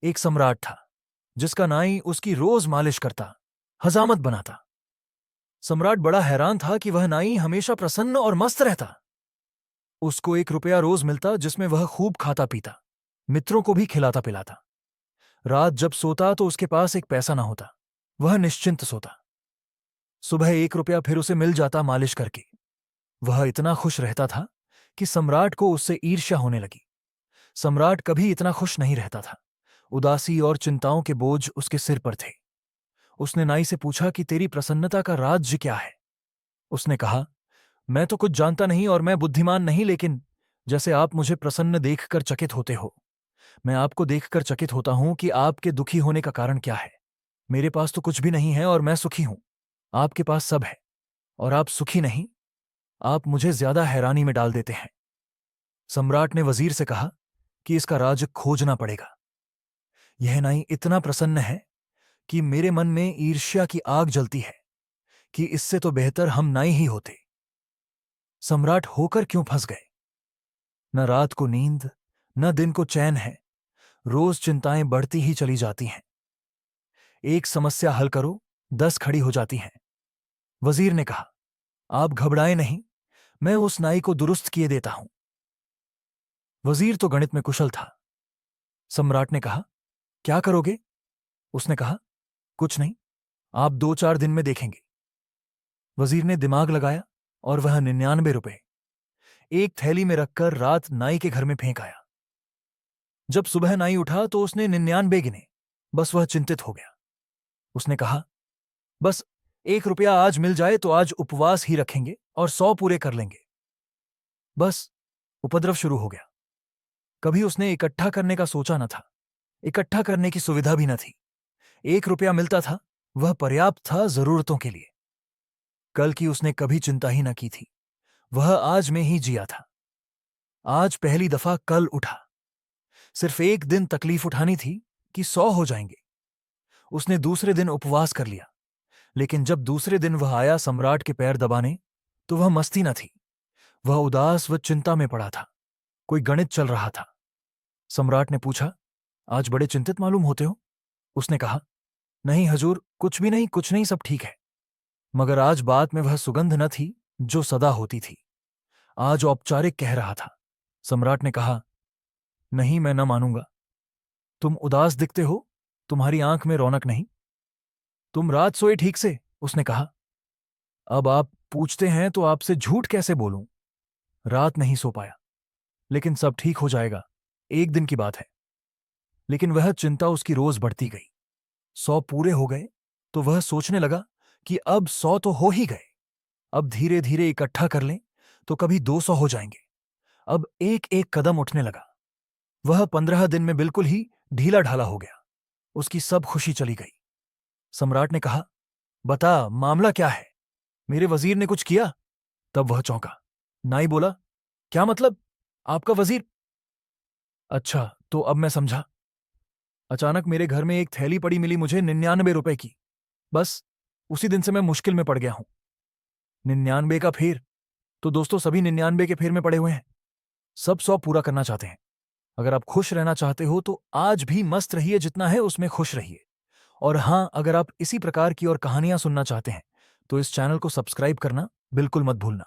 एक सम्राट था जिसका नाई उसकी रोज मालिश करता, हजामत बनाता। सम्राट बड़ा हैरान था कि वह नाई हमेशा प्रसन्न और मस्त रहता। उसको 1 रुपया रोज मिलता जिसमें वह खूब खाता पीता, मित्रों को भी खिलाता पिलाता। रात जब सोता तो उसके पास एक पैसा ना होता, वह निश्चिंत सोता। सुबह 1 रुपया फिर उसे मिल जाता मालिश करके। वह इतना खुश रहता था कि सम्राट को उससे ईर्ष्या होने लगी। सम्राट कभी इतना खुश नहीं रहता था। उदासी और चिंताओं के बोझ उसके सिर पर थे। उसने नाई से पूछा कि तेरी प्रसन्नता का राज क्या है। उसने कहा, मैं तो कुछ जानता नहीं और मैं बुद्धिमान नहीं, लेकिन जैसे आप मुझे प्रसन्न देखकर चकित होते हो, मैं आपको देखकर चकित होता हूं कि आपके दुखी होने का कारण क्या है। मेरे पास तो कुछ भी नहीं है और मैं सुखी हूं। आपके पास सब है और आप सुखी नहीं। आप मुझे ज्यादा हैरानी में डाल देते हैं। सम्राट ने वजीर से कहा कि इसका राज खोजना पड़ेगा। यह नाई इतना प्रसन्न है कि मेरे मन में ईर्ष्या की आग जलती है कि इससे तो बेहतर हम नाई ही होते। सम्राट होकर क्यों फंस गए? न रात को नींद, न दिन को चैन है। रोज चिंताएं बढ़ती ही चली जाती हैं। एक समस्या हल करो, 10 खड़ी हो जाती हैं। वजीर ने कहा, आप घबराएं नहीं, मैं उस नाई को दुरुस्त किए देता हूं। वजीर तो गणित में कुशल था। सम्राट ने कहा, क्या करोगे? उसने कहा, कुछ नहीं, आप 2-4 दिन में देखेंगे। वजीर ने दिमाग लगाया और वह 99 रुपए एक थैली में रखकर रात नाई के घर में फेंक आया। जब सुबह नाई उठा तो उसने 99 गिने। बस वह चिंतित हो गया। उसने कहा, बस 1 रुपया आज मिल जाए तो आज उपवास ही रखेंगे और 100 पूरे कर लेंगे। बस उपद्रव शुरू हो गया। कभी उसने इकट्ठा करने का सोचा न था। इकट्ठा करने की सुविधा भी न थी। 1 रुपया मिलता था, वह पर्याप्त था जरूरतों के लिए। कल की उसने कभी चिंता ही न की थी। वह आज में ही जिया था। आज पहली दफा कल उठा। सिर्फ एक दिन तकलीफ उठानी थी कि 100 हो जाएंगे। उसने दूसरे दिन उपवास कर लिया। लेकिन जब दूसरे दिन वह आया सम्राट के पैर दबाने, तो वह मस्ती न थी। वह उदास व चिंता में पड़ा था। कोई गणित चल रहा था। सम्राट ने पूछा, आज बड़े चिंतित मालूम होते हो? उसने कहा, नहीं हजूर, कुछ भी नहीं, कुछ नहीं, सब ठीक है। मगर आज बात में वह सुगंध न थी जो सदा होती थी। आज औपचारिक कह रहा था। सम्राट ने कहा, नहीं, मैं न मानूंगा। तुम उदास दिखते हो, तुम्हारी आंख में रौनक नहीं। तुम रात सोए ठीक से? उसने कहा, अब आप पूछते हैं तो आपसे झूठ कैसे बोलूं। रात नहीं सो पाया, लेकिन सब ठीक हो जाएगा, एक दिन की बात है। लेकिन वह चिंता उसकी रोज बढ़ती गई। 100 पूरे हो गए तो वह सोचने लगा कि अब 100 तो हो ही गए। अब धीरे धीरे इकट्ठा कर लें तो कभी 200 हो जाएंगे। अब एक एक कदम उठने लगा। वह 15 दिन में बिल्कुल ही ढीला ढाला हो गया। उसकी सब खुशी चली गई। सम्राट ने कहा, बता, मामला क्या है? मेरे वजीर ने कुछ किया? तब वह चौंका। नाई बोला, क्या मतलब? आपका वजीर? अच्छा, तो अब मैं समझा। अचानक मेरे घर में एक थैली पड़ी मिली मुझे 99 रुपए की। बस उसी दिन से मैं मुश्किल में पड़ गया हूं। 99 का फेर? तो दोस्तों सभी 99 के फेर में पड़े हुए हैं। सब 100 पूरा करना चाहते हैं। अगर आप खुश रहना चाहते हो तो आज भी मस्त रहिए, जितना है उसमें खुश रहिए। और हां, अगर आप इसी प्रकार की और कहानियां सुनना चाहते हैं तो इस चैनल को सब्सक्राइब करना बिल्कुल मत भूलना।